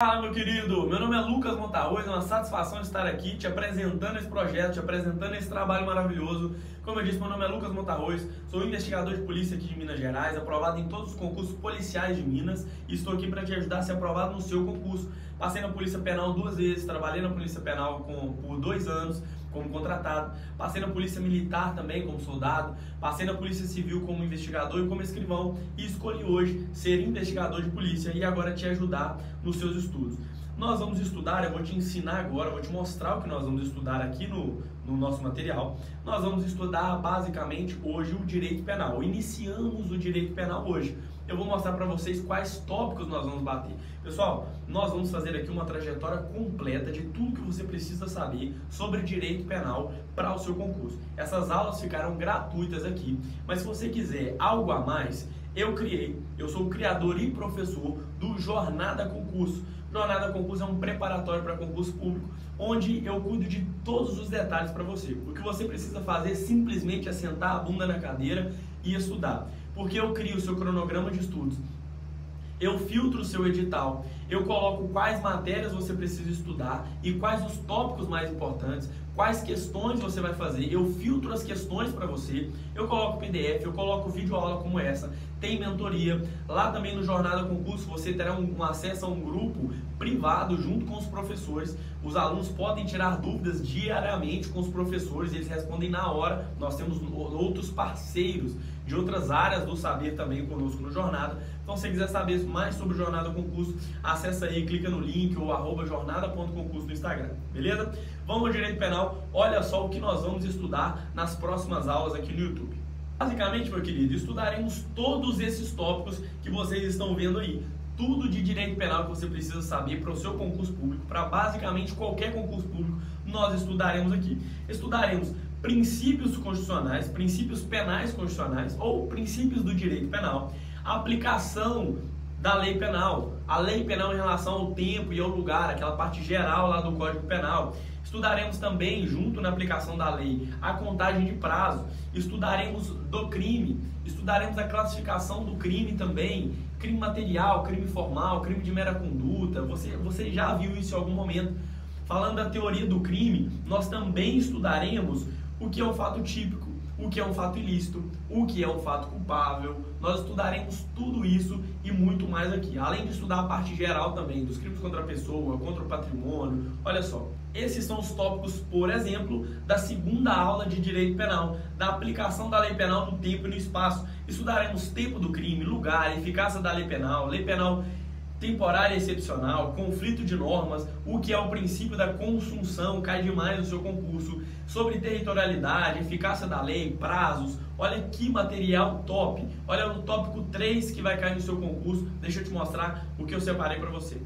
Fala, meu querido, meu nome é Lucas Montarroz, é uma satisfação estar aqui te apresentando esse projeto, te apresentando esse trabalho maravilhoso. Como eu disse, meu nome é Lucas Montarroz, sou investigador de polícia aqui de Minas Gerais, aprovado em todos os concursos policiais de Minas e estou aqui para te ajudar a ser aprovado no seu concurso. Passei na Polícia Penal 2 vezes, trabalhei na Polícia Penal por 2 anos como contratado, passei na Polícia Militar também como soldado, passei na Polícia Civil como investigador e como escrivão e escolhi hoje ser investigador de polícia e agora te ajudar nos seus estudos. Nós vamos estudar, eu vou te ensinar agora, vou te mostrar o que nós vamos estudar aqui no nosso material. Nós vamos estudar basicamente hoje o direito penal. Iniciamos o direito penal hoje. Eu vou mostrar para vocês quais tópicos nós vamos bater. Pessoal, nós vamos fazer aqui uma trajetória completa de tudo que você precisa saber sobre direito penal para o seu concurso. Essas aulas ficarão gratuitas aqui, mas se você quiser algo a mais, eu sou o criador e professor do Jornada Concurso. Jornada Concurso é um preparatório para concurso público, onde eu cuido de todos os detalhes para você. O que você precisa fazer simplesmente é sentar a bunda na cadeira e estudar. Porque eu crio o seu cronograma de estudos, eu filtro o seu edital, eu coloco quais matérias você precisa estudar e quais os tópicos mais importantes, quais questões você vai fazer, eu filtro as questões para você, eu coloco PDF, eu coloco videoaula como essa, tem mentoria. Lá também no Jornada Concurso você terá um acesso a um grupo privado junto com os professores. Os alunos podem tirar dúvidas diariamente com os professores, eles respondem na hora. Nós temos outros parceiros de outras áreas do saber também conosco no Jornada. Então, se você quiser saber mais sobre o Jornada Concurso, acessa aí, clica no link ou @jornada.concurso no Instagram, beleza? Vamos ao direito penal, olha só o que nós vamos estudar nas próximas aulas aqui no YouTube. Basicamente, meu querido, estudaremos todos esses tópicos que vocês estão vendo aí. Tudo de direito penal que você precisa saber para o seu concurso público, para basicamente qualquer concurso público, nós estudaremos aqui. Estudaremos princípios constitucionais, princípios penais constitucionais ou princípios do direito penal, a aplicação da lei penal, a lei penal em relação ao tempo e ao lugar, aquela parte geral lá do Código Penal. Estudaremos também, junto na aplicação da lei, a contagem de prazo, estudaremos do crime, estudaremos a classificação do crime também, crime material, crime formal, crime de mera conduta. Você já viu isso em algum momento. Falando da teoria do crime, nós também estudaremos o que é um fato típico, o que é um fato ilícito, o que é um fato culpável. Nós estudaremos tudo isso e muito mais aqui. Além de estudar a parte geral também, dos crimes contra a pessoa, contra o patrimônio. Olha só, esses são os tópicos, por exemplo, da segunda aula de direito penal, da aplicação da lei penal no tempo e no espaço. Estudaremos tempo do crime, lugar, eficácia da lei penal temporária e excepcional, conflito de normas, o que é o princípio da consunção, cai demais no seu concurso, sobre territorialidade, eficácia da lei, prazos. Olha que material top! Olha o tópico 3 que vai cair no seu concurso. Deixa eu te mostrar o que eu separei para você.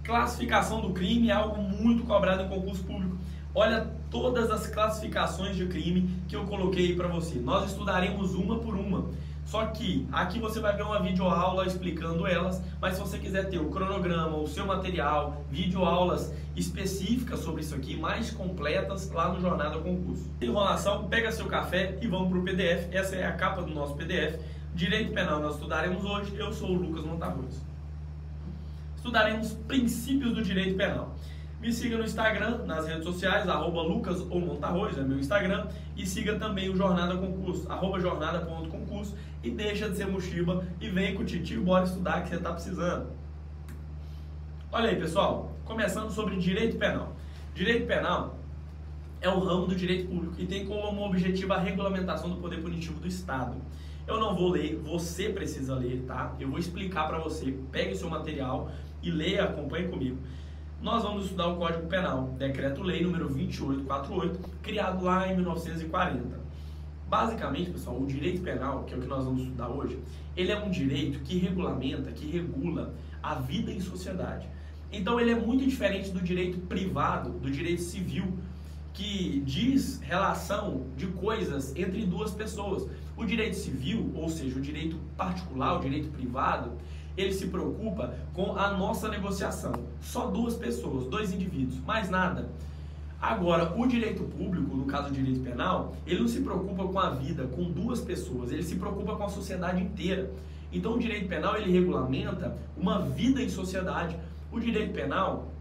Classificação do crime é algo muito cobrado em concurso público. Olha todas as classificações de crime que eu coloquei para você. Nós estudaremos uma por uma. Só que aqui você vai ver uma videoaula explicando elas, mas se você quiser ter o cronograma, o seu material, videoaulas específicas sobre isso aqui, mais completas, lá no Jornada Concurso. Sem enrolação, pega seu café e vamos para o PDF. Essa é a capa do nosso PDF. Direito Penal nós estudaremos hoje. Eu sou o Lucas Montarroz. Estudaremos princípios do direito penal. Me siga no Instagram, nas redes sociais, @Lucas ou Montarroz, é meu Instagram. E siga também o Jornada Concurso, @jornada.concurso. E deixa de ser mochiba e vem com o titio, bora estudar que você está precisando. Olha aí, pessoal, começando sobre direito penal. Direito penal é um ramo do direito público e tem como objetivo a regulamentação do poder punitivo do Estado. Eu não vou ler, você precisa ler, tá? Eu vou explicar para você, pegue o seu material e leia, acompanhe comigo. Nós vamos estudar o Código Penal, Decreto-Lei número 2848, criado lá em 1940. Basicamente, pessoal, o direito penal, que é o que nós vamos estudar hoje, ele é um direito que regulamenta, que regula a vida em sociedade. Então, ele é muito diferente do direito privado, do direito civil, que diz relação de coisas entre duas pessoas. O direito civil, ou seja, o direito particular, o direito privado, ele se preocupa com a nossa negociação. Só duas pessoas, dois indivíduos, mais nada. Agora, o direito público, no caso do direito penal, ele não se preocupa com a vida, com duas pessoas, ele se preocupa com a sociedade inteira. Então, o direito penal, ele regulamenta uma vida em sociedade, O direito penal,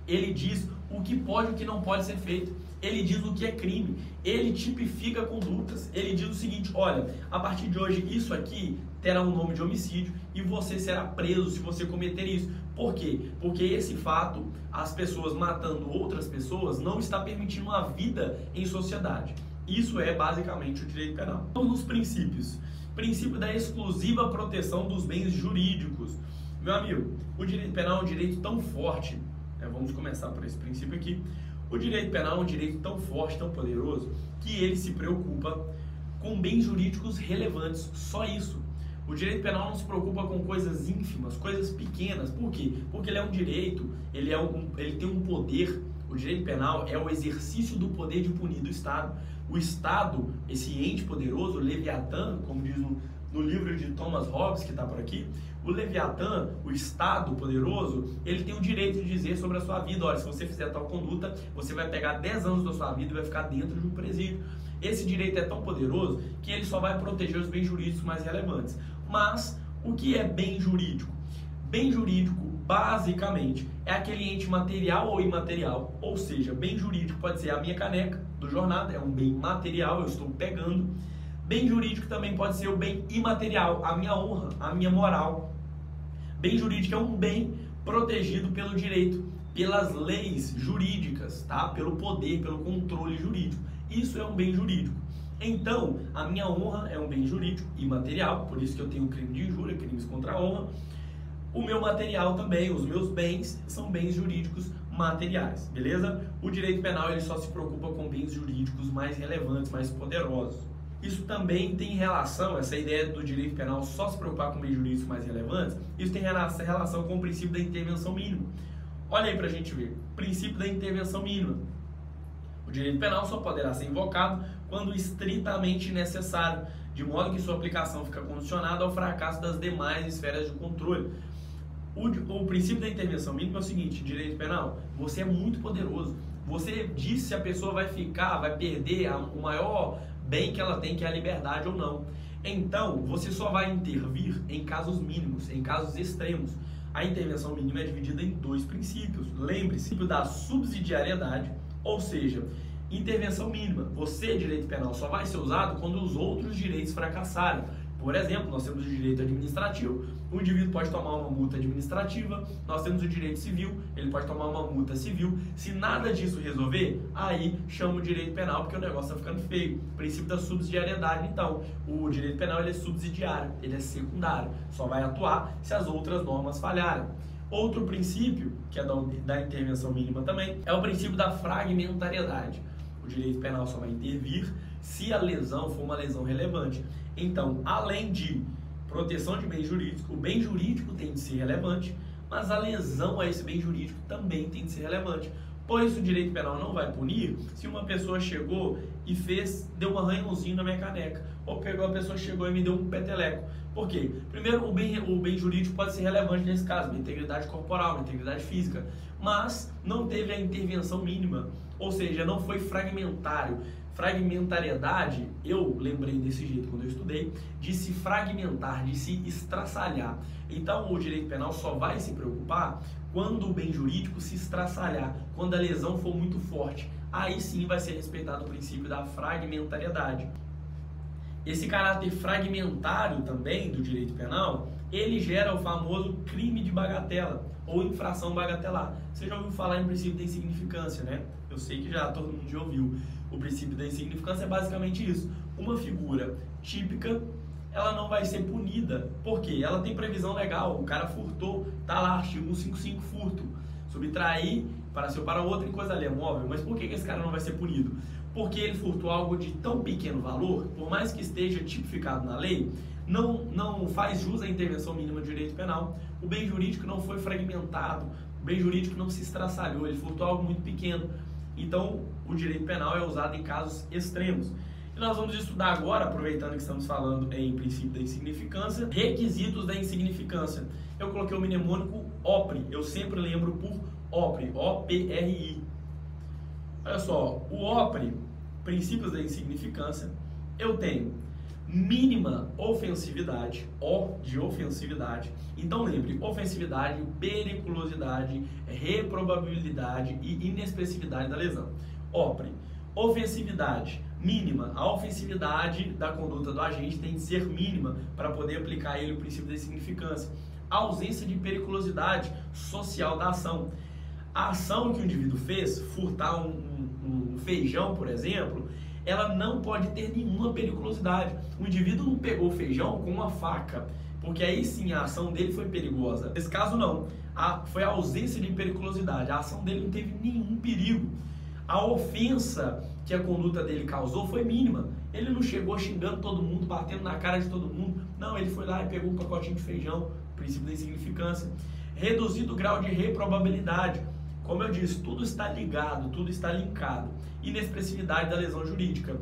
ele diz o que pode e o que não pode ser feito. Ele diz o que é crime. Ele tipifica condutas. Ele diz o seguinte: olha, a partir de hoje isso aqui terá um nome de homicídio e você será preso se você cometer isso. Por quê? Porque esse fato, as pessoas matando outras pessoas, não está permitindo uma vida em sociedade. Isso é basicamente o direito penal. Vamos nos princípios. Princípio da exclusiva proteção dos bens jurídicos. Meu amigo, o direito penal é um direito tão forte, vamos começar por esse princípio aqui. O direito penal é um direito tão forte, tão poderoso, que ele se preocupa com bens jurídicos relevantes, só isso. O direito penal não se preocupa com coisas ínfimas, coisas pequenas. Por quê? Porque ele é um direito, ele tem um poder. O direito penal é o exercício do poder de punir do Estado. O Estado, esse ente poderoso, o Leviatã, como diz no livro de Thomas Hobbes, que está por aqui, o Leviatã, o Estado poderoso, ele tem o direito de dizer sobre a sua vida: olha, se você fizer tal conduta, você vai pegar 10 anos da sua vida e vai ficar dentro de um presídio. Esse direito é tão poderoso que ele só vai proteger os bens jurídicos mais relevantes. Mas o que é bem jurídico? Bem jurídico, basicamente, é aquele ente material ou imaterial. Ou seja, bem jurídico pode ser a minha caneca do jornada, é um bem material, eu estou pegando. Bem jurídico também pode ser o bem imaterial, a minha honra, a minha moral. Bem jurídico é um bem protegido pelo direito, pelas leis jurídicas, tá? Pelo poder, pelo controle jurídico. Isso é um bem jurídico. Então, a minha honra é um bem jurídico imaterial, por isso que eu tenho crime de injúria, crimes contra a honra. O meu material também, os meus bens, são bens jurídicos materiais, beleza? O direito penal ele só se preocupa com bens jurídicos mais relevantes, mais poderosos. Isso também tem relação, essa ideia do direito penal só se preocupar com bens jurídicos mais relevantes, isso tem relação com o princípio da intervenção mínima. Olha aí pra gente ver, princípio da intervenção mínima. O direito penal só poderá ser invocado quando estritamente necessário, de modo que sua aplicação fica condicionada ao fracasso das demais esferas de controle. O princípio da intervenção mínima é o seguinte: direito penal, você é muito poderoso. Você diz se a pessoa vai perder o maior bem que ela tem, que é a liberdade ou não. Então, você só vai intervir em casos mínimos, em casos extremos. A intervenção mínima é dividida em dois princípios. Lembre-se da subsidiariedade, ou seja, intervenção mínima. Você, direito penal, só vai ser usado quando os outros direitos fracassarem. Por exemplo, nós temos o direito administrativo, o indivíduo pode tomar uma multa administrativa, nós temos o direito civil, ele pode tomar uma multa civil. Se nada disso resolver, aí chama o direito penal, porque o negócio está ficando feio. Princípio da subsidiariedade, então, o direito penal ele é subsidiário, ele é secundário, só vai atuar se as outras normas falharem. Outro princípio, que é da intervenção mínima também, é o princípio da fragmentariedade. O direito penal só vai intervir se a lesão for uma lesão relevante. Então, além de proteção de bem jurídico, o bem jurídico tem de ser relevante, mas a lesão a esse bem jurídico também tem de ser relevante. Por isso, o direito penal não vai punir se uma pessoa chegou e deu um arranhãozinho na minha caneca, ou a pessoa chegou e me deu um peteleco. Por quê? Primeiro, o bem jurídico pode ser relevante nesse caso, uma integridade corporal, uma integridade física, mas não teve a intervenção mínima, ou seja, não foi fragmentário. Fragmentariedade, eu lembrei desse jeito quando eu estudei, de se fragmentar, de se estraçalhar. Então, o direito penal só vai se preocupar quando o bem jurídico se estraçalhar, quando a lesão for muito forte. Aí sim vai ser respeitado o princípio da fragmentariedade. Esse caráter fragmentário também do direito penal, ele gera o famoso crime de bagatela ou infração bagatelar. Você já ouviu falar em princípio da insignificância, né? Eu sei que já todo mundo já ouviu. O princípio da insignificância é basicamente isso. Uma figura típica, ela não vai ser punida. Por quê? Ela tem previsão legal. O cara furtou, tá lá, artigo 155, furto. Subtrair para seu para outro em coisa alheia móvel. Mas por que esse cara não vai ser punido? Porque ele furtou algo de tão pequeno valor, por mais que esteja tipificado na lei, não faz jus à intervenção mínima de direito penal. O bem jurídico não foi fragmentado, o bem jurídico não se estraçalhou, ele furtou algo muito pequeno. Então, o direito penal é usado em casos extremos. E nós vamos estudar agora, aproveitando que estamos falando em princípio da insignificância, requisitos da insignificância. Eu coloquei o mnemônico OPRI, eu sempre lembro por OPRI, O-P-R-I. Olha só, o OPRI, princípios da insignificância, eu tenho mínima ofensividade, O de ofensividade. Então lembre, ofensividade, periculosidade, reprobabilidade e inexpressividade da lesão. OPRE, ofensividade mínima. A ofensividade da conduta do agente tem de ser mínima para poder aplicar ele o princípio da insignificância. A ausência de periculosidade social da ação. A ação que o indivíduo fez, furtar um feijão, por exemplo, ela não pode ter nenhuma periculosidade. O indivíduo não pegou o feijão com uma faca, porque aí sim a ação dele foi perigosa. Nesse caso não, foi a ausência de periculosidade, a ação dele não teve nenhum perigo. A ofensa que a conduta dele causou foi mínima. Ele não chegou xingando todo mundo, batendo na cara de todo mundo. Não, ele foi lá e pegou um pacotinho de feijão, princípio da insignificância. Reduzido o grau de reprobabilidade. Como eu disse, tudo está ligado, tudo está linkado. Inexpressividade da lesão jurídica.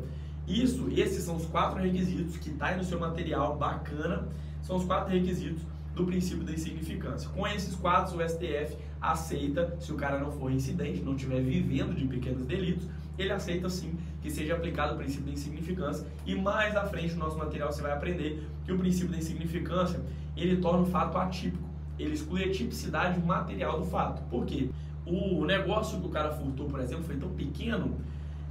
Esses são os 4 requisitos que está aí no seu material, bacana. São os 4 requisitos do princípio da insignificância. Com esses 4, o STF aceita, se o cara não for incidente, não estiver vivendo de pequenos delitos, ele aceita sim que seja aplicado o princípio da insignificância. E mais à frente no nosso material você vai aprender que o princípio da insignificância, ele torna o fato atípico. Ele exclui a tipicidade material do fato. Por quê? O negócio que o cara furtou, por exemplo, foi tão pequeno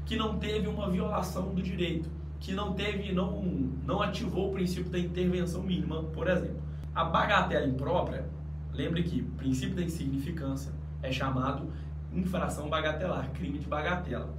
que não teve uma violação do direito, que não ativou o princípio da intervenção mínima, por exemplo. A bagatela imprópria, lembre que o princípio da insignificância é chamado infração bagatelar, crime de bagatela.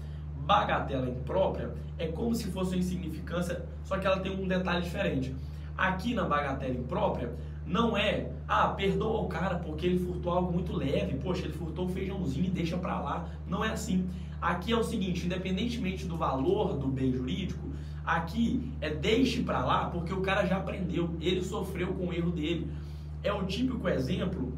Bagatela imprópria é como se fosse uma insignificância, só que ela tem um detalhe diferente. Aqui na bagatela imprópria, não é, perdoa o cara porque ele furtou algo muito leve, poxa, ele furtou um feijãozinho e deixa pra lá. Não é assim. Aqui é o seguinte, independentemente do valor do bem jurídico, aqui é deixe pra lá porque o cara já aprendeu, ele sofreu com o erro dele. É o típico exemplo,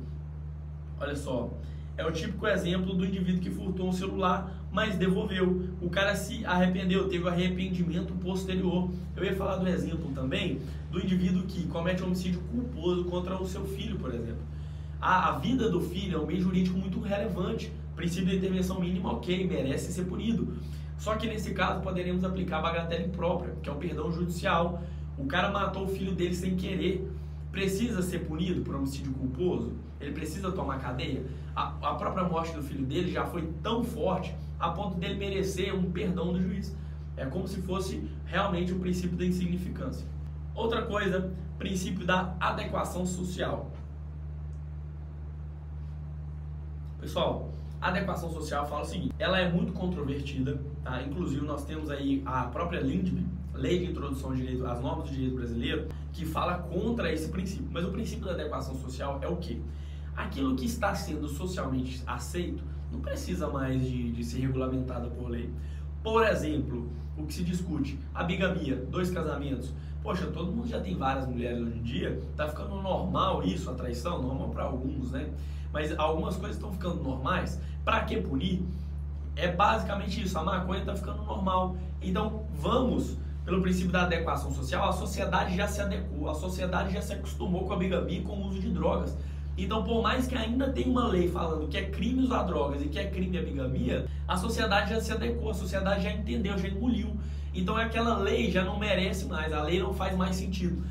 olha só, é o típico exemplo do indivíduo que furtou um celular, mas devolveu. O cara se arrependeu, teve arrependimento posterior. Eu ia falar do exemplo também do indivíduo que comete homicídio culposo contra o seu filho, por exemplo. A vida do filho é um meio jurídico muito relevante. Princípio de intervenção mínima, ok, merece ser punido. Só que nesse caso poderemos aplicar a bagatela imprópria, que é o perdão judicial. O cara matou o filho dele sem querer. Precisa ser punido por homicídio culposo? Ele precisa tomar cadeia? A própria morte do filho dele já foi tão forte a ponto dele merecer um perdão do juiz. É como se fosse realmente o princípio da insignificância. Outra coisa, princípio da adequação social. Pessoal, a adequação social fala o seguinte, ela é muito controvertida, tá? Inclusive nós temos aí a própria LINDB, Lei de Introdução ao Direito, às Normas do Direito Brasileiro, que fala contra esse princípio. Mas o princípio da adequação social é o quê? Aquilo que está sendo socialmente aceito não precisa mais de ser regulamentado por lei. Por exemplo, o que se discute, a bigamia, 2 casamentos. Poxa, todo mundo já tem várias mulheres hoje em dia, tá ficando normal isso, a traição, normal para alguns, né? Mas algumas coisas estão ficando normais, para que punir? É basicamente isso, a maconha tá ficando normal. Então vamos, pelo princípio da adequação social, a sociedade já se adequou, a sociedade já se acostumou com a bigamia e com o uso de drogas. Então, por mais que ainda tenha uma lei falando que é crime usar drogas e que é crime a bigamia, a sociedade já se adequou, a sociedade já entendeu, já engoliu. Então, aquela lei já não merece mais, a lei não faz mais sentido.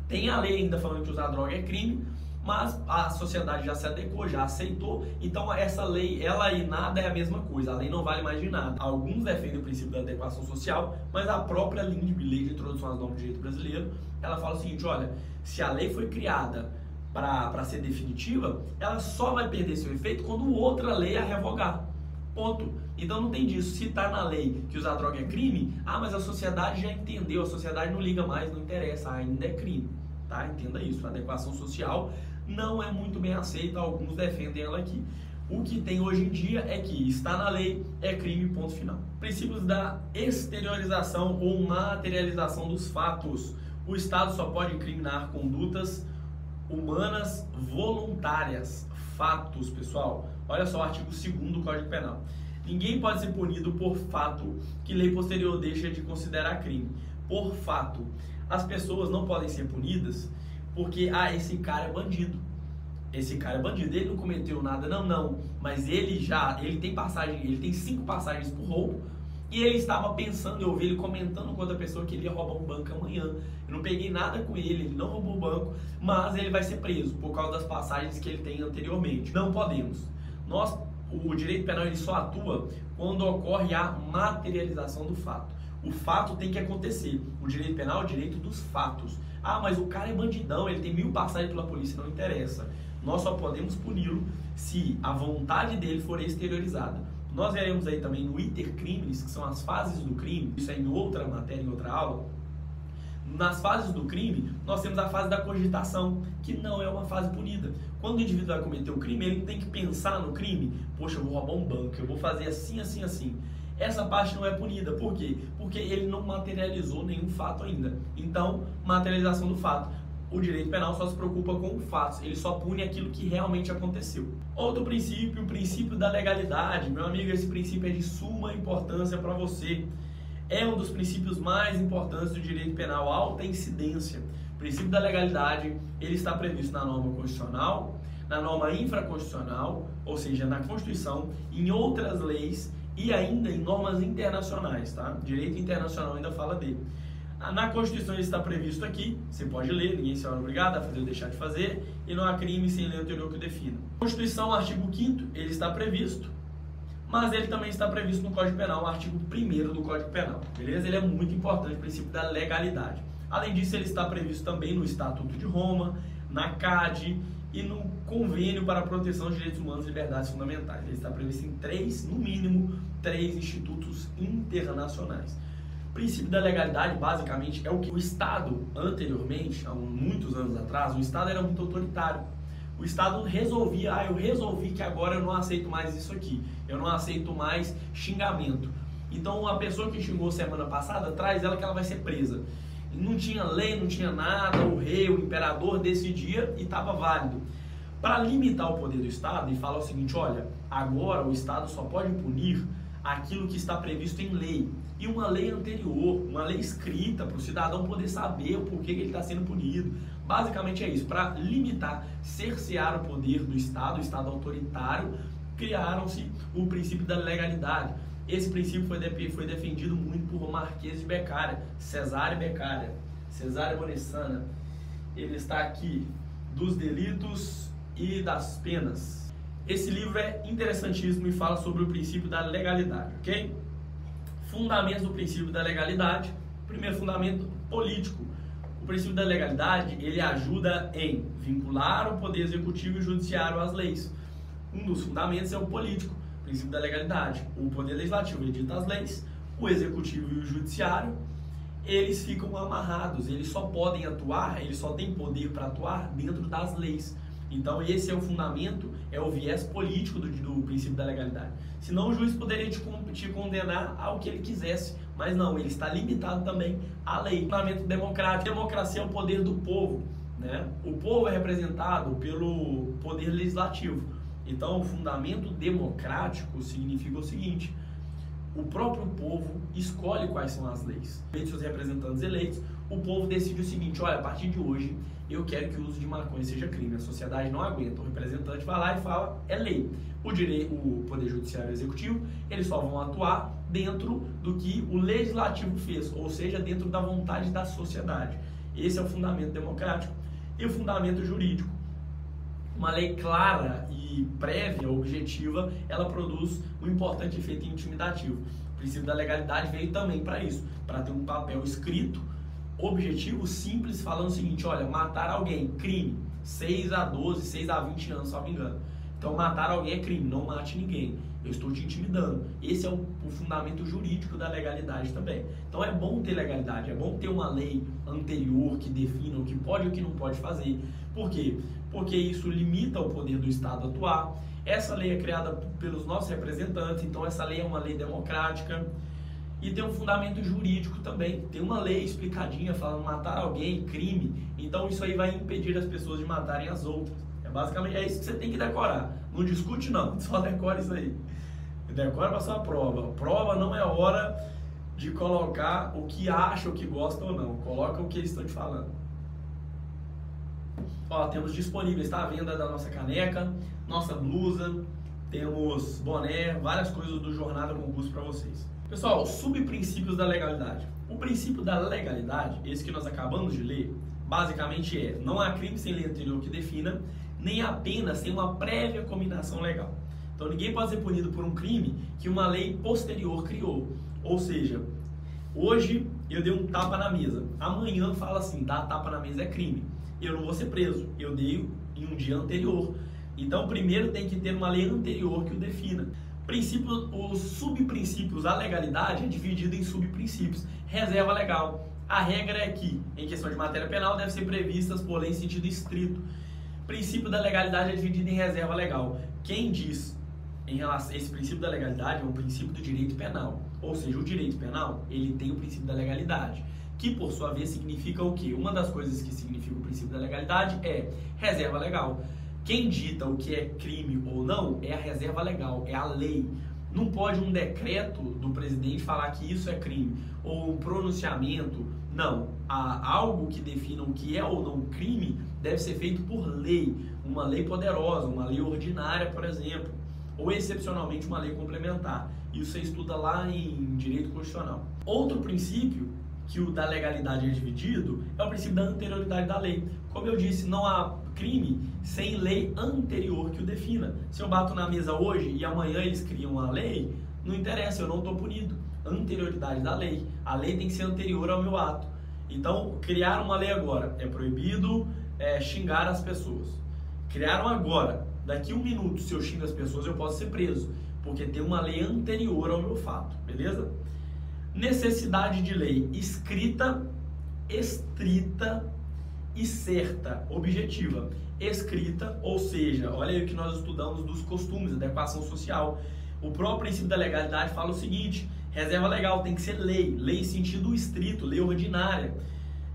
Tem a lei ainda falando que usar droga é crime, mas a sociedade já se adequou, já aceitou. Então, essa lei, ela e nada é a mesma coisa, a lei não vale mais de nada. Alguns defendem o princípio da adequação social, mas a própria LINDB, Lei de Introdução às Normas do Direito Brasileiro, ela fala o seguinte, olha, se a lei foi criada para ser definitiva, ela só vai perder seu efeito quando outra lei a revogar. Ponto. Então não tem disso. Se está na lei que usar droga é crime, mas a sociedade já entendeu, a sociedade não liga mais, não interessa, ainda é crime. Tá? Entenda isso. A adequação social não é muito bem aceita, alguns defendem ela aqui. O que tem hoje em dia é que está na lei, é crime, ponto final. Princípios da exteriorização ou materialização dos fatos. O Estado só pode incriminar condutas humanas voluntárias. Fatos, pessoal. Olha só o artigo 2º do Código Penal. Ninguém pode ser punido por fato que lei posterior deixa de considerar crime. Por fato. As pessoas não podem ser punidas porque, esse cara é bandido. Esse cara é bandido, ele não cometeu nada, não. Mas ele tem 5 passagens por roubo E ele estava pensando, eu ouvi ele comentando com outra pessoa que ele ia roubar um banco amanhã. Eu não peguei nada com ele não roubou o banco, mas ele vai ser preso por causa das passagens que ele tem anteriormente. Não podemos. O direito penal ele só atua quando ocorre a materialização do fato. O fato tem que acontecer. O direito penal é o direito dos fatos. Ah, mas o cara é bandidão, ele tem 1000 passagens pela polícia, não interessa. Nós só podemos puni-lo se a vontade dele for exteriorizada. Nós veremos aí também no iter criminis, que são as fases do crime, isso é em outra matéria, em outra aula. Nas fases do crime, nós temos a fase da cogitação, que não é uma fase punida. Quando o indivíduo vai cometer o crime, ele não tem que pensar no crime. Poxa, eu vou roubar um banco, eu vou fazer assim, assim, assim. Essa parte não é punida. Por quê? Porque ele não materializou nenhum fato ainda. Então, materialização do fato. O direito penal só se preocupa com fatos, ele só pune aquilo que realmente aconteceu. Outro princípio, o princípio da legalidade. Meu amigo, esse princípio é de suma importância para você. É um dos princípios mais importantes do direito penal, alta incidência. O princípio da legalidade, ele está previsto na norma constitucional, na norma infraconstitucional, ou seja, na Constituição, em outras leis e ainda em normas internacionais, tá? Direito internacional ainda fala dele. Na Constituição ele está previsto aqui, você pode ler, ninguém se é obrigado a fazer ou deixar de fazer, e não há crime sem lei anterior que o defina. Constituição, artigo 5º, ele está previsto, mas ele também está previsto no Código Penal, o artigo 1º do Código Penal, beleza? Ele é muito importante, o princípio da legalidade. Além disso, ele está previsto também no Estatuto de Roma, na CADE e no Convênio para a Proteção dos Direitos Humanos e Liberdades Fundamentais. Ele está previsto em no mínimo, 3 institutos internacionais. O princípio da legalidade, basicamente, é o que o Estado, anteriormente, há muitos anos atrás, o Estado era muito autoritário. O Estado resolvia, eu resolvi que agora eu não aceito mais isso aqui, eu não aceito mais xingamento. Então, a pessoa que xingou semana passada, traz ela que ela vai ser presa. Não tinha lei, não tinha nada, o rei, o imperador decidia e estava válido. Para limitar o poder do Estado e falar o seguinte, olha, agora o Estado só pode punir aquilo que está previsto em lei. E uma lei anterior, uma lei escrita para o cidadão poder saber o porquê que ele está sendo punido. Basicamente é isso, para limitar, cercear o poder do Estado, o Estado autoritário, criaram-se o princípio da legalidade. Esse princípio foi defendido muito por Marquês de Beccaria, Cesare Beccaria, Cesare Bonessana. Ele está aqui, dos delitos e das penas. Esse livro é interessantíssimo e fala sobre o princípio da legalidade, ok? Fundamentos do princípio da legalidade. Primeiro fundamento, político. O princípio da legalidade, ele ajuda em vincular o poder executivo e judiciário às leis. Um dos fundamentos é o político, o princípio da legalidade. O poder legislativo edita as leis, o executivo e o judiciário, eles ficam amarrados, eles só podem atuar, eles só têm poder para atuar dentro das leis. Então esse é o fundamento, é o viés político do princípio da legalidade. Senão o juiz poderia te condenar ao que ele quisesse, mas não, ele está limitado também à lei. Fundamento democrático, democracia é o poder do povo, né? O povo é representado pelo poder legislativo. Então o fundamento democrático significa o seguinte, o próprio povo escolhe quais são as leis. Entre seus representantes eleitos, o povo decide o seguinte, olha, a partir de hoje eu quero que o uso de maconha seja crime. A sociedade não aguenta. O representante vai lá e fala, é lei. O Poder Judiciário e o Executivo, eles só vão atuar dentro do que o Legislativo fez, ou seja, dentro da vontade da sociedade. Esse é o fundamento democrático. E o fundamento jurídico. Uma lei clara e prévia, objetiva, ela produz um importante efeito intimidativo. O princípio da legalidade veio também para isso, para ter um papel escrito, objetivo, simples, falando o seguinte, olha, matar alguém, crime, 6 a 12, 6 a 20 anos, se não me engano. Então matar alguém é crime, não mate ninguém, eu estou te intimidando. Esse é o fundamento jurídico da legalidade também. Então é bom ter legalidade, é bom ter uma lei anterior que defina o que pode e o que não pode fazer. Por quê? Porque isso limita o poder do Estado atuar. Essa lei é criada pelos nossos representantes, então essa lei é uma lei democrática. E tem um fundamento jurídico também, tem uma lei explicadinha falando matar alguém, crime, então isso aí vai impedir as pessoas de matarem as outras. Basicamente é isso que você tem que decorar, não discute não, só decora isso aí. Decora para sua prova. Prova não é hora de colocar o que acha, o que gosta ou não, coloca o que eles estão te falando. Ó, temos disponíveis, tá? A venda da nossa caneca, nossa blusa, temos boné, várias coisas do Jornada Concurso para vocês. Pessoal, subprincípios da legalidade. O princípio da legalidade, esse que nós acabamos de ler, basicamente é: não há crime sem lei anterior que defina, nem há pena sem uma prévia combinação legal. Então ninguém pode ser punido por um crime que uma lei posterior criou. Ou seja, hoje eu dei um tapa na mesa, amanhã fala assim, dar tapa na mesa é crime. Eu não vou ser preso, eu dei em um dia anterior. Então primeiro tem que ter uma lei anterior que o defina. Os subprincípios da legalidade é dividido em subprincípios. Reserva legal. A regra é que, em questão de matéria penal, devem ser previstas por lei em sentido estrito. Princípio da legalidade é dividido em reserva legal. Quem diz em relação a esse princípio da legalidade é um princípio do direito penal. Ou seja, o direito penal, ele tem o princípio da legalidade, que por sua vez significa o quê? Uma das coisas que significa o princípio da legalidade é reserva legal. Quem dita o que é crime ou não é a reserva legal, é a lei. Não pode um decreto do presidente falar que isso é crime, ou um pronunciamento. Não. Algo que defina o que é ou não crime deve ser feito por lei. Uma lei poderosa, uma lei ordinária, por exemplo, ou excepcionalmente uma lei complementar. Isso você estuda lá em direito constitucional. Outro princípio que o da legalidade é dividido é o princípio da anterioridade da lei. Como eu disse, não há crime sem lei anterior que o defina. Se eu bato na mesa hoje e amanhã eles criam a lei, não interessa, eu não estou punido. Anterioridade da lei. A lei tem que ser anterior ao meu ato. Então, criaram uma lei agora. É proibido xingar as pessoas. Criaram agora. Daqui um minuto, se eu xingo as pessoas, eu posso ser preso. Porque tem uma lei anterior ao meu fato. Beleza? Necessidade de lei escrita, estrita e certa, objetiva. Escrita, ou seja, olha aí o que nós estudamos dos costumes, adequação social. O próprio princípio da legalidade fala o seguinte: reserva legal tem que ser lei, lei em sentido estrito, lei ordinária.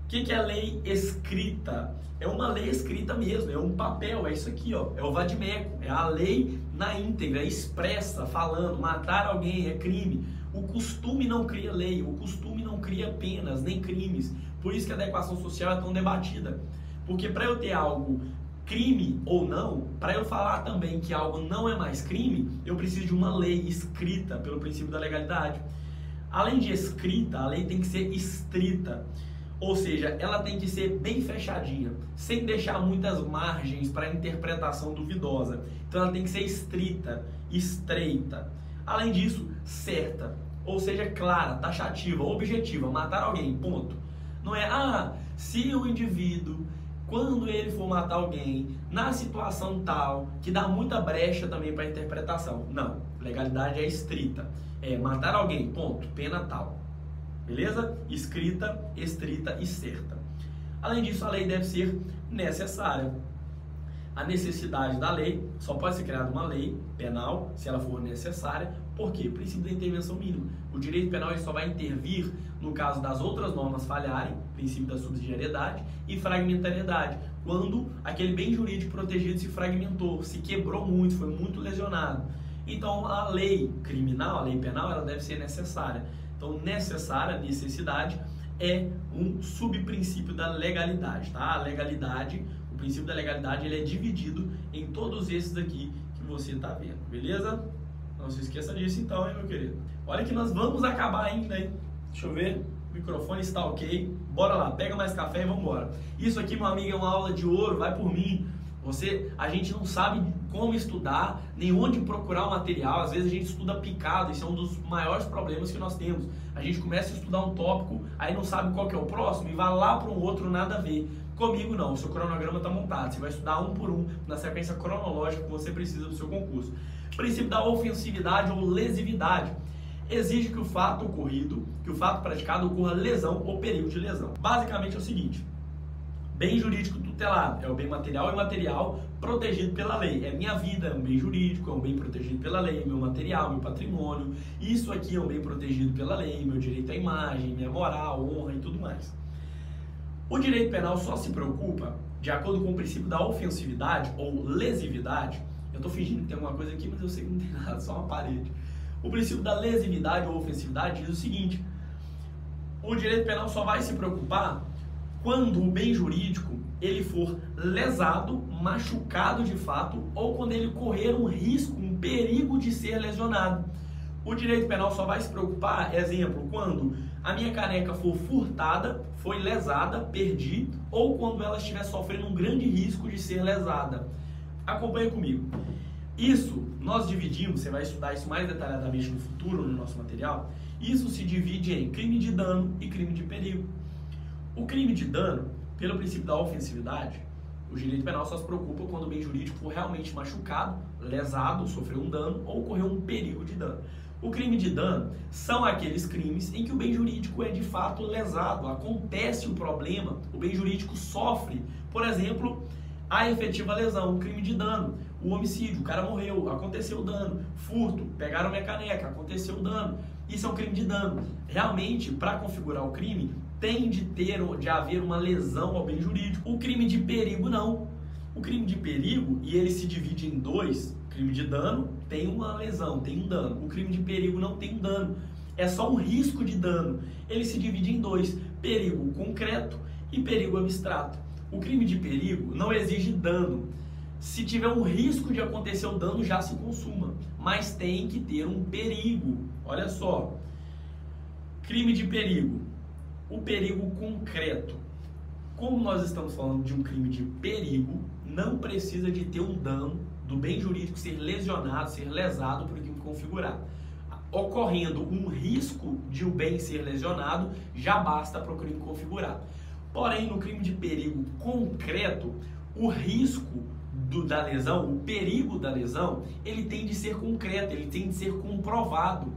O que é lei escrita? É uma lei escrita mesmo, é um papel, é isso aqui, ó, é o vadimeco, é a lei na íntegra, expressa, falando, matar alguém é crime. O costume não cria lei, o costume não cria penas, nem crimes. Por isso que a adequação social é tão debatida. Porque para eu ter algo crime ou não, para eu falar também que algo não é mais crime, eu preciso de uma lei escrita pelo princípio da legalidade. Além de escrita, a lei tem que ser estrita. Ou seja, ela tem que ser bem fechadinha, sem deixar muitas margens para interpretação duvidosa. Então ela tem que ser estrita, estreita. Além disso, certa, ou seja, clara, taxativa, objetiva, matar alguém, ponto. Não é, se o indivíduo, quando ele for matar alguém, na situação tal, que dá muita brecha também para interpretação. Não, legalidade é estrita, é matar alguém, ponto, pena tal. Beleza? Escrita, estrita e certa. Além disso, a lei deve ser necessária. A necessidade da lei, só pode ser criada uma lei penal se ela for necessária. Por quê? Princípio da intervenção mínima. O direito penal ele só vai intervir no caso das outras normas falharem, princípio da subsidiariedade e fragmentariedade, quando aquele bem jurídico protegido se fragmentou, se quebrou muito, foi muito lesionado. Então a lei criminal, a lei penal, ela deve ser necessária. Então necessária, necessidade, é um subprincípio da legalidade, tá? A legalidade, o princípio da legalidade, ele é dividido em todos esses aqui que você está vendo, beleza? Não se esqueça disso então, hein, meu querido? Olha que nós vamos acabar ainda, hein? Deixa eu ver, o microfone está ok. Bora lá, pega mais café e vamos embora. Isso aqui, meu amigo, é uma aula de ouro, vai por mim. A gente não sabe como estudar, nem onde procurar o material. Às vezes a gente estuda picado, isso é um dos maiores problemas que nós temos. A gente começa a estudar um tópico, aí não sabe qual que é o próximo e vai lá para um outro, nada a ver. Comigo não, o seu cronograma está montado, você vai estudar um por um, na sequência cronológica que você precisa do seu concurso. Princípio da ofensividade ou lesividade. Exige que o fato ocorrido, que o fato praticado ocorra lesão ou perigo de lesão. Basicamente é o seguinte: bem jurídico tutelado é o bem material e imaterial protegido pela lei. É minha vida, é um bem jurídico, é um bem protegido pela lei, meu material, meu patrimônio. Isso aqui é um bem protegido pela lei, meu direito à imagem, minha moral, honra e tudo mais. O direito penal só se preocupa, de acordo com o princípio da ofensividade ou lesividade. Eu estou fingindo que tem alguma coisa aqui, mas eu sei que não tem nada, só uma parede. O princípio da lesividade ou ofensividade diz o seguinte: o direito penal só vai se preocupar quando o bem jurídico ele for lesado, machucado de fato, ou quando ele correr um risco, um perigo de ser lesionado. O direito penal só vai se preocupar, exemplo, quando a minha caneca for furtada, foi lesada, perdi, ou quando ela estiver sofrendo um grande risco de ser lesada. Acompanhe comigo. Isso nós dividimos, você vai estudar isso mais detalhadamente no futuro, no nosso material. Isso se divide em crime de dano e crime de perigo. O crime de dano, pelo princípio da ofensividade, o direito penal só se preocupa quando o bem jurídico for realmente machucado, lesado, sofreu um dano ou ocorreu um perigo de dano. O crime de dano são aqueles crimes em que o bem jurídico é de fato lesado, acontece o problema, o bem jurídico sofre, por exemplo, a efetiva lesão, o crime de dano, o homicídio, o cara morreu, aconteceu o dano, furto, pegaram minha caneca, aconteceu o dano, isso é um crime de dano. Realmente, para configurar o crime, tem de haver uma lesão ao bem jurídico. O crime de perigo não. O crime de perigo, e ele se divide em dois, crime de dano tem uma lesão, tem um dano. O crime de perigo não tem um dano, é só um risco de dano. Ele se divide em dois, perigo concreto e perigo abstrato. O crime de perigo não exige dano. Se tiver um risco de acontecer o dano, já se consuma, mas tem que ter um perigo. Olha só, crime de perigo, o perigo concreto. Como nós estamos falando de um crime de perigo, não precisa de ter um dano do bem jurídico ser lesionado, ser lesado por crime configurado. Ocorrendo um risco de o bem ser lesionado, já basta para o crime configurado. Porém, no crime de perigo concreto, o risco da lesão, o perigo da lesão, ele tem de ser concreto, ele tem de ser comprovado.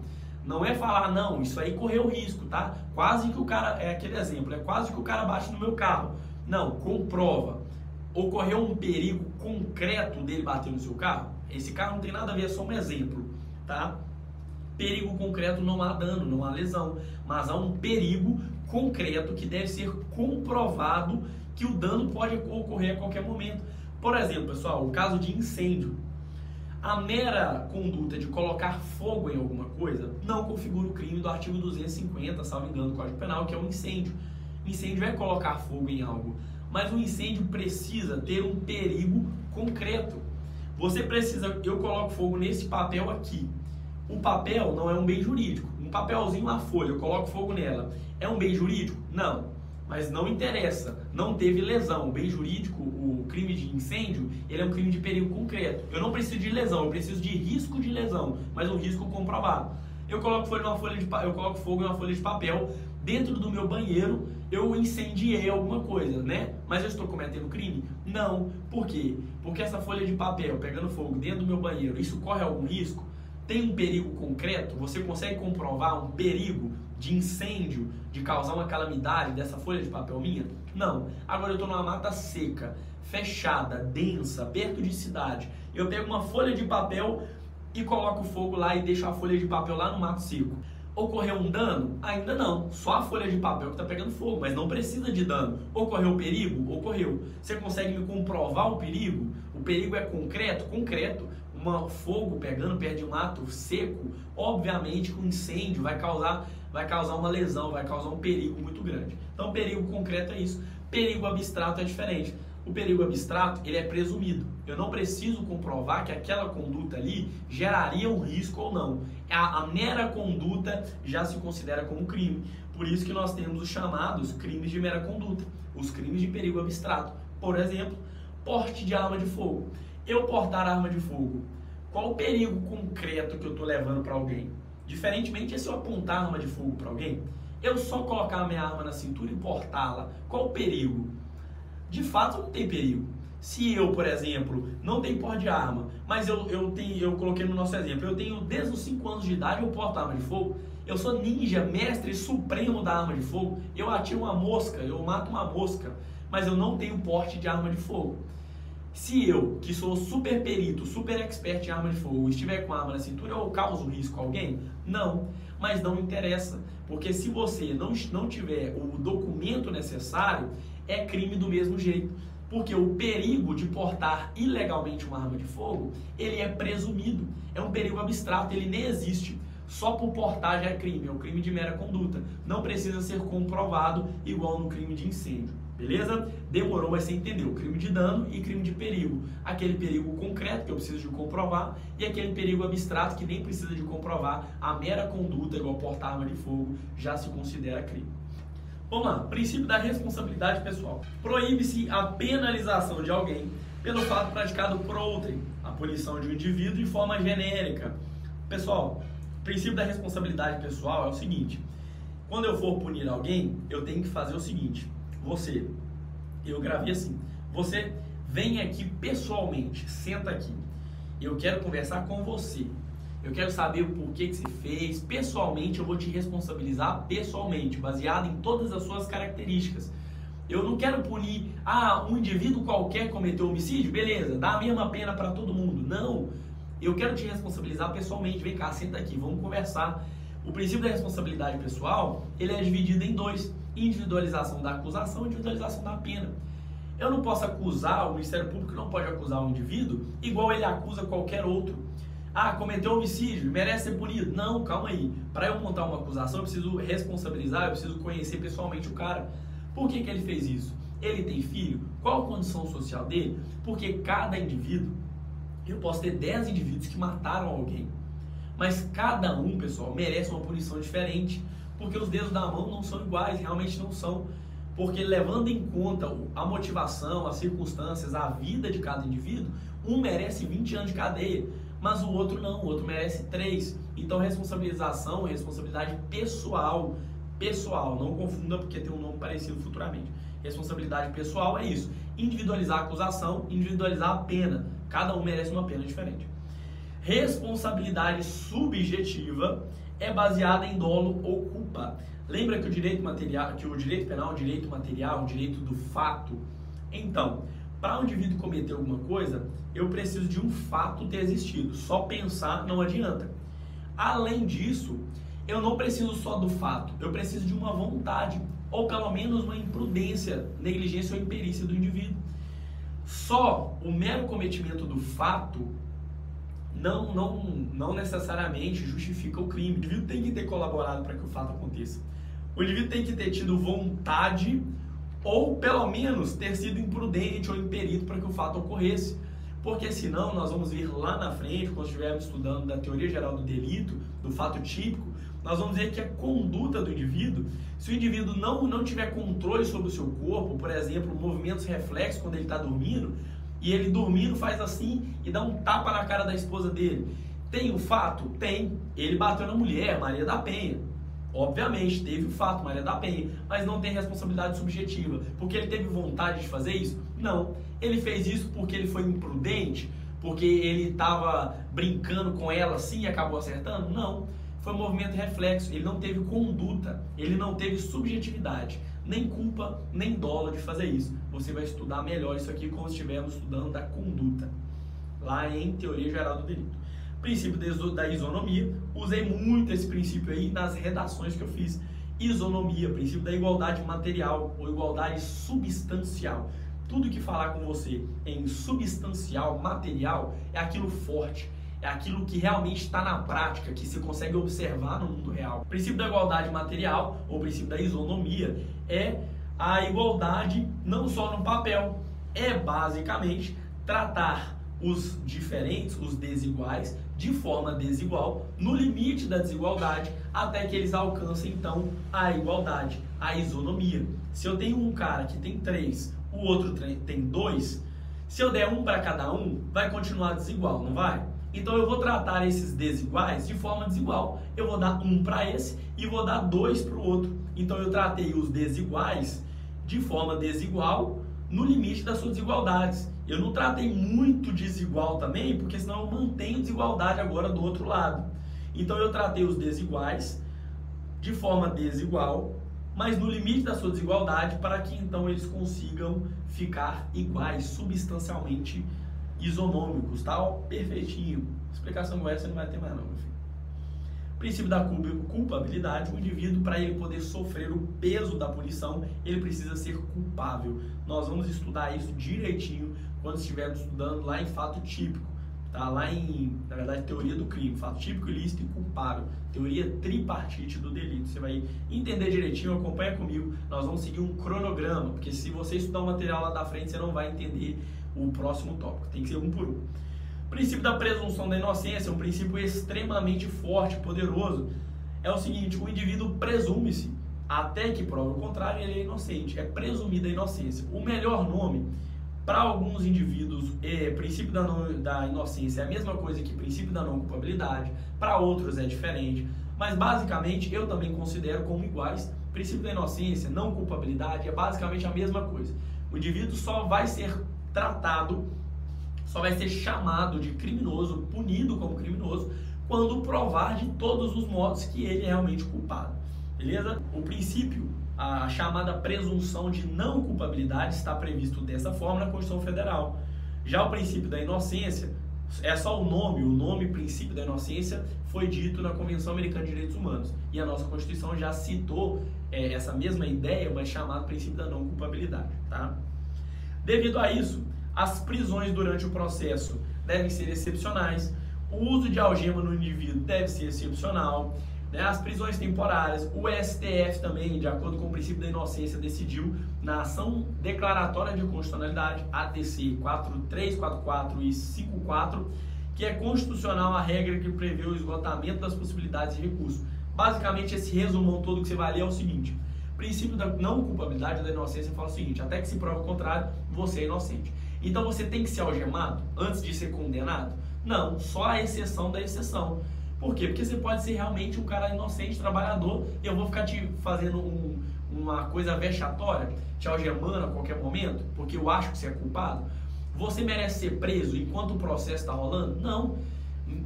Não é falar, não, isso aí correu risco, tá? Quase que o cara, é aquele exemplo, é quase que o cara bate no meu carro. Não, comprova. Ocorreu um perigo concreto dele bater no seu carro? Esse carro não tem nada a ver, é só um exemplo, tá? Perigo concreto não há dano, não há lesão, mas há um perigo concreto que deve ser comprovado que o dano pode ocorrer a qualquer momento. Por exemplo, pessoal, o caso de incêndio. A mera conduta de colocar fogo em alguma coisa não configura o crime do artigo 250, salvo engano, do Código Penal, que é o incêndio. Incêndio é colocar fogo em algo, mas o incêndio precisa ter um perigo concreto. Você precisa, eu coloco fogo nesse papel aqui. O papel não é um bem jurídico. Um papelzinho, uma folha, eu coloco fogo nela. É um bem jurídico? Não. Mas não interessa, não teve lesão. O bem jurídico, o crime de incêndio, ele é um crime de perigo concreto. Eu não preciso de lesão, eu preciso de risco de lesão, mas um risco comprovado. Eu coloco fogo em uma folha de papel dentro do meu banheiro, eu incendiei alguma coisa, né? Mas eu estou cometendo crime? Não. Por quê? Porque essa folha de papel pegando fogo dentro do meu banheiro, isso corre algum risco? Tem um perigo concreto? Você consegue comprovar um perigo de incêndio, de causar uma calamidade dessa folha de papel minha? Não. Agora eu estou numa mata seca, fechada, densa, perto de cidade. Eu pego uma folha de papel e coloco fogo lá e deixo a folha de papel lá no mato seco. Ocorreu um dano? Ainda não. Só a folha de papel que está pegando fogo, mas não precisa de dano. Ocorreu perigo? Ocorreu. Você consegue me comprovar o perigo? O perigo é concreto? Concreto. Um fogo pegando perto de um mato seco, obviamente que um incêndio vai causar uma lesão, vai causar um perigo muito grande. Então, perigo concreto é isso. Perigo abstrato é diferente. O perigo abstrato, ele é presumido. Eu não preciso comprovar que aquela conduta ali geraria um risco ou não. A mera conduta já se considera como crime. Por isso que nós temos os chamados crimes de mera conduta, os crimes de perigo abstrato. Por exemplo, porte de arma de fogo. Eu portar arma de fogo, qual o perigo concreto que eu estou levando para alguém? Diferentemente é se eu apontar arma de fogo para alguém, eu só colocar a minha arma na cintura e portá-la, qual o perigo? De fato não tem perigo. Se eu, por exemplo, não tenho porte de arma, mas eu coloquei no nosso exemplo, eu tenho desde os 5 anos de idade eu porto arma de fogo, eu sou ninja, mestre supremo da arma de fogo, eu atiro uma mosca, eu mato uma mosca, mas eu não tenho porte de arma de fogo. Se eu, que sou super perito, super expert em arma de fogo, estiver com a arma na cintura, eu causo risco a alguém? Não, mas não interessa, porque se você não tiver o documento necessário, é crime do mesmo jeito. Porque o perigo de portar ilegalmente uma arma de fogo, ele é presumido, é um perigo abstrato, ele nem existe. Só por portar já é um crime de mera conduta, não precisa ser comprovado igual no crime de incêndio. Beleza? Demorou, mas você entendeu. Crime de dano e crime de perigo. Aquele perigo concreto que eu preciso de comprovar e aquele perigo abstrato que nem precisa de comprovar. A mera conduta, igual portar arma de fogo, já se considera crime. Vamos lá. Princípio da responsabilidade pessoal. Proíbe-se a penalização de alguém pelo fato praticado por outrem. A punição de um indivíduo de forma genérica. Pessoal, o princípio da responsabilidade pessoal é o seguinte. Quando eu for punir alguém, eu tenho que fazer o seguinte. Eu gravei assim, você vem aqui pessoalmente, senta aqui, eu quero conversar com você, eu quero saber o porquê que você fez, pessoalmente eu vou te responsabilizar pessoalmente, baseado em todas as suas características. Eu não quero punir, um indivíduo qualquer cometeu homicídio, beleza, dá a mesma pena para todo mundo, não, eu quero te responsabilizar pessoalmente, vem cá, senta aqui, vamos conversar. O princípio da responsabilidade pessoal, ele é dividido em dois. Individualização da acusação e individualização da pena. Eu não posso acusar, o Ministério Público não pode acusar um indivíduo igual ele acusa qualquer outro. Cometeu homicídio, merece ser punido. Não, calma aí. Para eu montar uma acusação, eu preciso responsabilizar, eu preciso conhecer pessoalmente o cara. Por que ele fez isso? Ele tem filho? Qual a condição social dele? Porque cada indivíduo, eu posso ter 10 indivíduos que mataram alguém. Mas cada um, pessoal, merece uma punição diferente. Porque os dedos da mão não são iguais, realmente não são. Porque levando em conta a motivação, as circunstâncias, a vida de cada indivíduo, um merece 20 anos de cadeia, mas o outro não, o outro merece 3. Então responsabilização é responsabilidade pessoal. Pessoal, não confunda porque tem um nome parecido futuramente. Responsabilidade pessoal é isso. Individualizar a acusação, individualizar a pena. Cada um merece uma pena diferente. Responsabilidade subjetiva é baseada em dolo ou culpa. Lembra que o direito material, que o direito penal é um direito material, um direito do fato? Então, para um indivíduo cometer alguma coisa, eu preciso de um fato ter existido. Só pensar não adianta. Além disso, eu não preciso só do fato, eu preciso de uma vontade, ou pelo menos uma imprudência, negligência ou imperícia do indivíduo. Só o mero cometimento do fato não necessariamente justifica o crime. O indivíduo tem que ter colaborado para que o fato aconteça. O indivíduo tem que ter tido vontade ou pelo menos ter sido imprudente ou imperito para que o fato ocorresse. Porque senão nós vamos vir lá na frente, quando estivermos estudando da teoria geral do delito, do fato típico, nós vamos ver que a conduta do indivíduo, se o indivíduo não tiver controle sobre o seu corpo, por exemplo, movimentos reflexos quando ele está dormindo, e ele dormindo faz assim e dá um tapa na cara da esposa dele. Tem o fato? Tem. Ele bateu na mulher, Maria da Penha. Obviamente, teve o fato, Maria da Penha, mas não tem responsabilidade subjetiva. Porque ele teve vontade de fazer isso? Não. Ele fez isso porque ele foi imprudente? Porque ele estava brincando com ela assim e acabou acertando? Não. Foi um movimento reflexo. Ele não teve conduta, ele não teve subjetividade. Nem culpa, nem dolo de fazer isso. Você vai estudar melhor isso aqui quando estivermos estudando da conduta, lá em Teoria Geral do Delito. Princípio da isonomia, usei muito esse princípio aí nas redações que eu fiz. Isonomia, princípio da igualdade material ou igualdade substancial. Tudo que falar com você em substancial, material, é aquilo forte. É aquilo que realmente está na prática, que você consegue observar no mundo real. O princípio da igualdade material, ou princípio da isonomia, é a igualdade não só no papel, é basicamente tratar os diferentes, os desiguais, de forma desigual, no limite da desigualdade, até que eles alcancem então a igualdade, a isonomia. Se eu tenho um cara que tem 3, o outro tem 2, se eu der um para cada um, vai continuar desigual, não vai? Então eu vou tratar esses desiguais de forma desigual. Eu vou dar 1 para esse e vou dar 2 para o outro. Então eu tratei os desiguais de forma desigual no limite das suas desigualdades. Eu não tratei muito desigual também, porque senão eu mantenho desigualdade agora do outro lado. Então eu tratei os desiguais de forma desigual, mas no limite da sua desigualdade, para que então eles consigam ficar iguais, substancialmente isonômicos, tal, perfeitinho. Explicação com essa você não vai ter mais não, meu filho. Princípio da culpabilidade, o indivíduo, para ele poder sofrer o peso da punição, ele precisa ser culpável. Nós vamos estudar isso direitinho quando estivermos estudando lá em fato típico. tá? Lá em, na verdade, teoria do crime, fato típico, ilícito e culpável, teoria tripartite do delito. Você vai entender direitinho, acompanha comigo, nós vamos seguir um cronograma, porque se você estudar o material lá da frente, você não vai entender o próximo tópico, tem que ser um por um. O princípio da presunção da inocência é um princípio extremamente forte, poderoso. É o seguinte, o indivíduo presume-se, até que prove o contrário, ele é inocente, é presumida a inocência. O melhor nome para alguns indivíduos, princípio da inocência é a mesma coisa que princípio da não culpabilidade, para outros é diferente, mas basicamente eu também considero como iguais. Princípio da inocência, não culpabilidade, é basicamente a mesma coisa. O indivíduo só vai ser tratado, só vai ser chamado de criminoso, punido como criminoso, quando provar de todos os modos que ele é realmente culpado. Beleza? O princípio, a chamada presunção de não culpabilidade, está previsto dessa forma na Constituição Federal. Já o princípio da inocência, é só o nome princípio da inocência foi dito na Convenção Americana de Direitos Humanos. E a nossa Constituição já citou essa mesma ideia, mas chamado princípio da não culpabilidade. Tá? Devido a isso, as prisões durante o processo devem ser excepcionais, o uso de algema no indivíduo deve ser excepcional, né? As prisões temporárias, o STF também, de acordo com o princípio da inocência, decidiu na ação declaratória de constitucionalidade, ADC 4344 e 54, que é constitucional a regra que prevê o esgotamento das possibilidades de recurso. Basicamente, esse resumão todo que você vai ler é o seguinte: o princípio da não culpabilidade da inocência fala o seguinte: até que se prove o contrário, você é inocente. Então você tem que ser algemado antes de ser condenado? Não, só a exceção da exceção. Por quê? Porque você pode ser realmente um cara inocente, trabalhador, e eu vou ficar te fazendo uma coisa vexatória, te algemando a qualquer momento, porque eu acho que você é culpado. Você merece ser preso enquanto o processo está rolando? Não.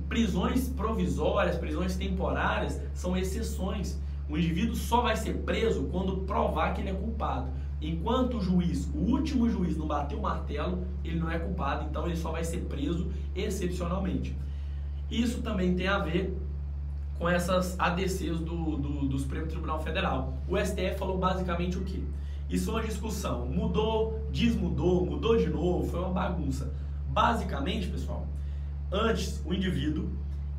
Prisões provisórias, prisões temporárias são exceções. O indivíduo só vai ser preso quando provar que ele é culpado. Enquanto o juiz, o último juiz, não bateu o martelo, ele não é culpado, então ele só vai ser preso excepcionalmente. Isso também tem a ver com essas ADCs do Supremo Tribunal Federal. O STF falou basicamente o quê? Isso é uma discussão. Mudou, desmudou, mudou de novo, foi uma bagunça. Basicamente, pessoal, antes o indivíduo,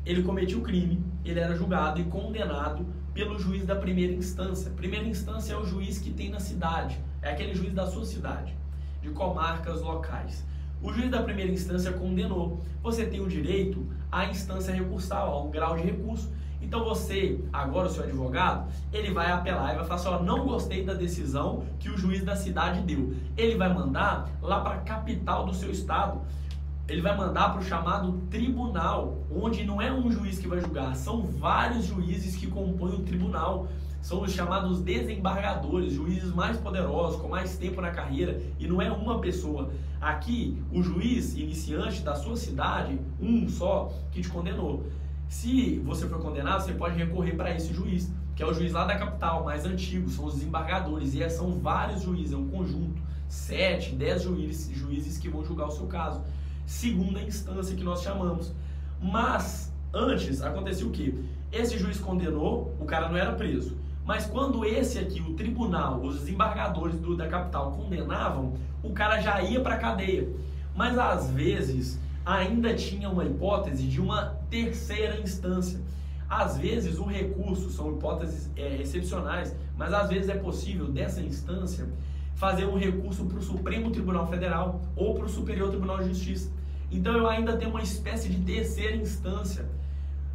ele cometia o crime, ele era julgado e condenado pelo juiz da primeira instância. Primeira instância é o juiz que tem na cidade, é aquele juiz da sua cidade, de comarcas locais. O juiz da primeira instância condenou. Você tem o direito à instância recursal, a um grau de recurso. Então você, agora o seu advogado, ele vai apelar e vai falar assim: ó, não gostei da decisão que o juiz da cidade deu. Ele vai mandar lá para a capital do seu estado. Ele vai mandar para o chamado tribunal, onde não é um juiz que vai julgar, são vários juízes que compõem o tribunal. São os chamados desembargadores, juízes mais poderosos, com mais tempo na carreira, e não é uma pessoa. Aqui, o juiz iniciante da sua cidade, um só, que te condenou. Se você for condenado, você pode recorrer para esse juiz, que é o juiz lá da capital, mais antigo, são os desembargadores, e são vários juízes, é um conjunto, 7, 10 juízes que vão julgar o seu caso. Segunda instância que nós chamamos. Mas, antes, aconteceu o quê? Esse juiz condenou, o cara não era preso. Mas quando esse aqui, o tribunal, os desembargadores da capital condenavam, o cara já ia para a cadeia. Mas às vezes ainda tinha uma hipótese de uma terceira instância. Às vezes o recurso, são hipóteses excepcionais, mas às vezes é possível dessa instância fazer um recurso para o Supremo Tribunal Federal ou para o Superior Tribunal de Justiça. Então eu ainda tenho uma espécie de terceira instância.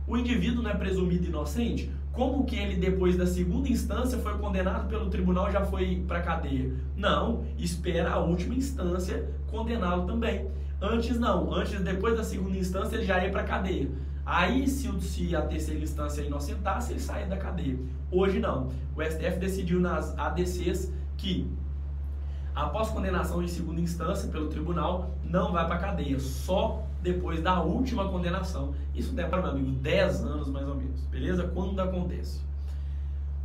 O indivíduo não é presumido inocente? Como que ele, depois da segunda instância, foi condenado pelo tribunal e já foi para a cadeia? Não, espera a última instância condená-lo também. Antes não, depois da segunda instância, ele já ia para a cadeia. Aí, se a terceira instância inocentasse, ele saía da cadeia. Hoje não. O STF decidiu nas ADCs que, após condenação em segunda instância pelo tribunal, não vai para a cadeia, só depois da última condenação. Isso der para, meu amigo, 10 anos mais ou menos, beleza? Quando acontece.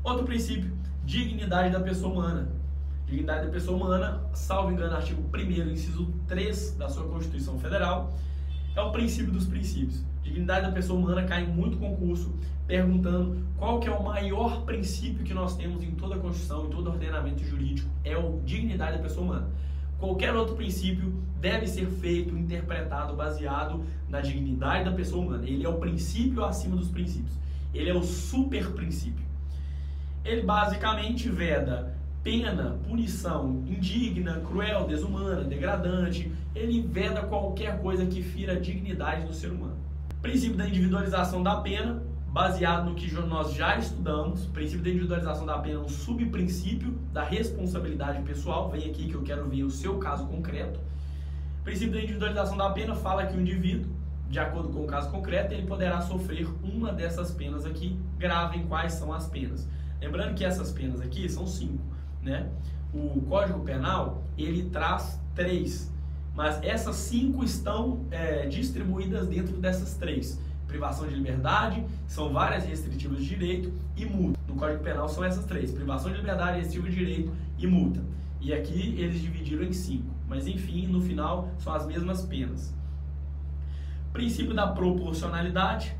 Outro princípio, dignidade da pessoa humana. Dignidade da pessoa humana, salvo engano, artigo 1º, inciso 3 da sua Constituição Federal, é o princípio dos princípios. Dignidade da pessoa humana cai em muito concurso, perguntando qual que é o maior princípio que nós temos em toda a Constituição, em todo ordenamento jurídico, é a dignidade da pessoa humana. Qualquer outro princípio deve ser feito, interpretado, baseado na dignidade da pessoa humana. Ele é o princípio acima dos princípios. Ele é o super princípio. Ele basicamente veda pena, punição indigna, cruel, desumana, degradante. Ele veda qualquer coisa que fira a dignidade do ser humano. Princípio da individualização da pena, baseado no que nós já estudamos. O princípio da individualização da pena é um subprincípio da responsabilidade pessoal. Vem aqui que eu quero ver o seu caso concreto. O princípio da individualização da pena fala que o indivíduo, de acordo com o caso concreto, ele poderá sofrer uma dessas penas aqui. Gravem quais são as penas. Lembrando que essas penas aqui são 5, né? O Código Penal, ele traz 3, mas essas 5 estão distribuídas dentro dessas 3. Privação de liberdade, são várias restritivas de direito e multa. No Código Penal são essas 3, privação de liberdade, restritiva de direito e multa. E aqui eles dividiram em 5, mas enfim, no final são as mesmas penas. Princípio da proporcionalidade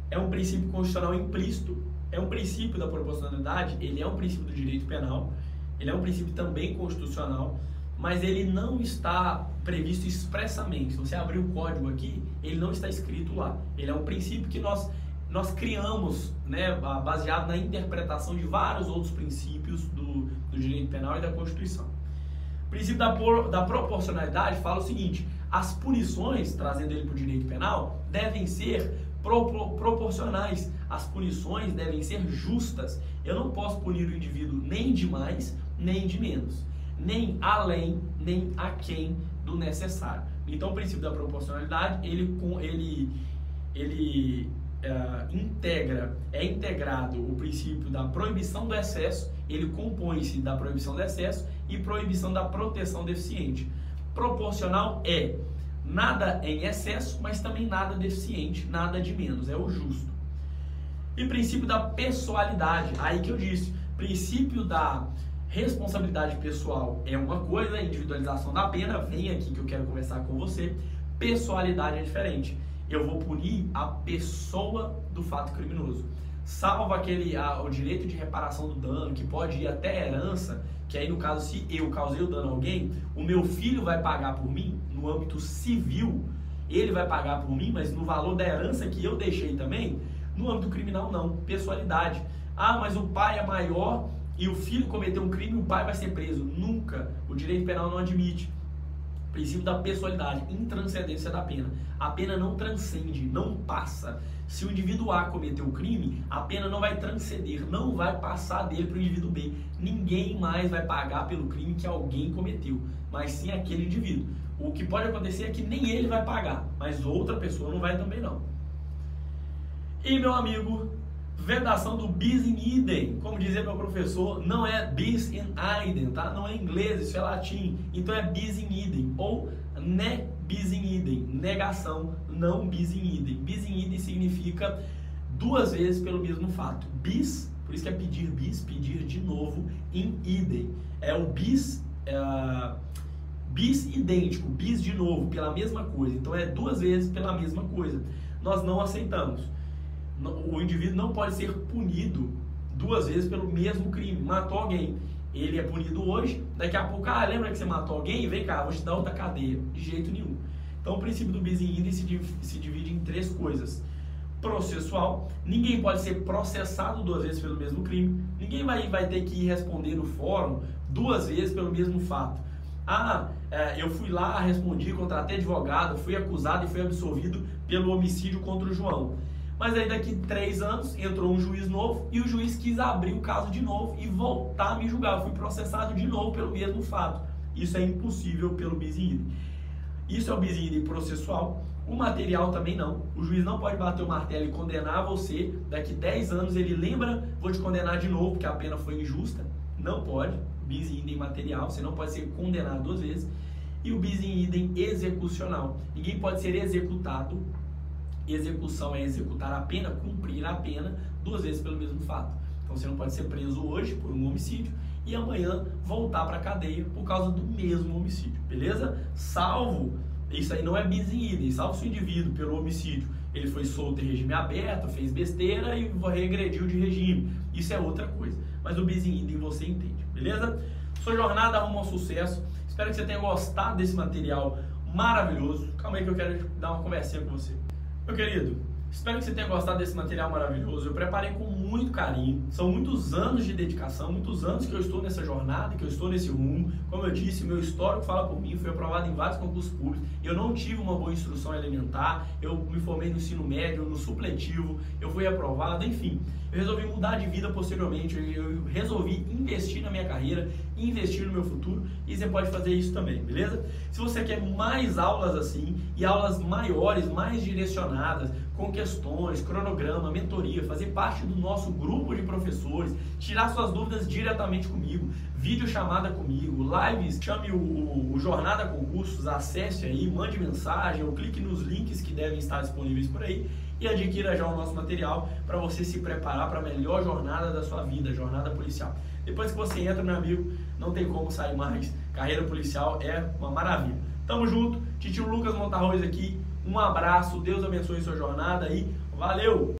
é um princípio constitucional implícito, é um princípio da proporcionalidade, ele é um princípio do direito penal, ele é um princípio também constitucional, mas ele não está previsto expressamente. Se você abrir o código aqui, ele não está escrito lá. Ele é um princípio que nós criamos, né, baseado na interpretação de vários outros princípios do direito penal e da Constituição. O princípio da proporcionalidade fala o seguinte: as punições, trazendo ele para o direito penal, devem ser proporcionais. As punições devem ser justas. Eu não posso punir o indivíduo nem de mais, nem de menos, nem além, nem aquém do necessário. Então, o princípio da proporcionalidade, é integrado o princípio da proibição do excesso, ele compõe-se da proibição do excesso e proibição da proteção deficiente. Proporcional é nada em excesso, mas também nada deficiente, nada de menos, é o justo. E princípio da pessoalidade, aí que eu disse, princípio da responsabilidade pessoal é uma coisa, individualização da pena, vem aqui que eu quero conversar com você. Pessoalidade é diferente. Eu vou punir a pessoa do fato criminoso. Salvo o direito de reparação do dano, que pode ir até herança, que aí no caso, se eu causei o dano a alguém, o meu filho vai pagar por mim, no âmbito civil, ele vai pagar por mim, mas no valor da herança que eu deixei também, no âmbito criminal não, pessoalidade. Ah, mas o pai é maior e o filho cometeu um crime, o pai vai ser preso. Nunca. O direito penal não admite. Princípio da pessoalidade, intranscendência da pena. A pena não transcende, não passa. Se o indivíduo A cometeu o crime, a pena não vai transcender, não vai passar dele para o indivíduo B. Ninguém mais vai pagar pelo crime que alguém cometeu, mas sim aquele indivíduo. O que pode acontecer é que nem ele vai pagar, mas outra pessoa não vai também não. E meu amigo, vedação do bis in idem, como dizia meu professor, não é bis in idem, tá? Não é inglês, isso é latim, então é bis in idem, ou ne bis in idem, negação, não bis in idem. Bis in idem significa 2 vezes pelo mesmo fato. Bis, por isso que é pedir bis, pedir de novo, in idem. É o bis, bis idêntico, bis de novo, pela mesma coisa. Então é 2 vezes pela mesma coisa. Nós não aceitamos. O indivíduo não pode ser punido 2 vezes pelo mesmo crime. Matou alguém, ele é punido hoje, daqui a pouco, lembra que você matou alguém? Vem cá, vou te dar outra cadeia. De jeito nenhum. Então o princípio do bis in idem se divide em 3 coisas. Processual, ninguém pode ser processado 2 vezes pelo mesmo crime. Ninguém vai ter que ir responder no fórum 2 vezes pelo mesmo fato. Eu fui lá, respondi, contratei advogado, fui acusado e fui absolvido pelo homicídio contra o João. Mas aí daqui 3 anos entrou um juiz novo e o juiz quis abrir o caso de novo e voltar a me julgar. Eu fui processado de novo pelo mesmo fato. Isso é impossível pelo bis in idem. Isso é o bis in idem processual. O material também não. O juiz não pode bater o martelo e condenar você. Daqui 10 anos ele lembra, vou te condenar de novo porque a pena foi injusta. Não pode. Bis in idem material. Você não pode ser condenado 2 vezes. E o bis in idem execucional. Ninguém pode ser executado. Execução é executar a pena, cumprir a pena 2 vezes pelo mesmo fato. Então você não pode ser preso hoje por um homicídio e amanhã voltar para a cadeia por causa do mesmo homicídio, beleza? Salvo, isso aí não é bis in idem, salvo se o indivíduo pelo homicídio ele foi solto em regime aberto, fez besteira e regrediu de regime, isso é outra coisa. Mas o bis in idem você entende, beleza? Sua jornada rumo ao sucesso. Espero que você tenha gostado desse material maravilhoso. Calma aí que eu quero dar uma conversinha com você. Meu querido, espero que você tenha gostado desse material maravilhoso. Eu preparei com muito carinho. São muitos anos de dedicação, muitos anos que eu estou nessa jornada, que eu estou nesse rumo. Como eu disse, o meu histórico fala por mim. Fui aprovado em vários concursos públicos. Eu não tive uma boa instrução elementar. Eu me formei no ensino médio, no supletivo. Eu fui aprovado, enfim. Eu resolvi mudar de vida posteriormente. Eu resolvi investir na minha carreira, investir no meu futuro. E você pode fazer isso também, beleza? Se você quer mais aulas assim e aulas maiores, mais direcionadas, com questões, cronograma, mentoria, fazer parte do nosso grupo de professores, tirar suas dúvidas diretamente comigo, vídeo chamada comigo, lives, chame o Jornada Concursos, acesse aí, mande mensagem ou clique nos links que devem estar disponíveis por aí e adquira já o nosso material para você se preparar para a melhor jornada da sua vida, jornada policial. Depois que você entra, meu amigo, não tem como sair mais. Carreira policial é uma maravilha. Tamo junto, Titio Lucas Montarroz aqui. Um abraço, Deus abençoe sua jornada e valeu!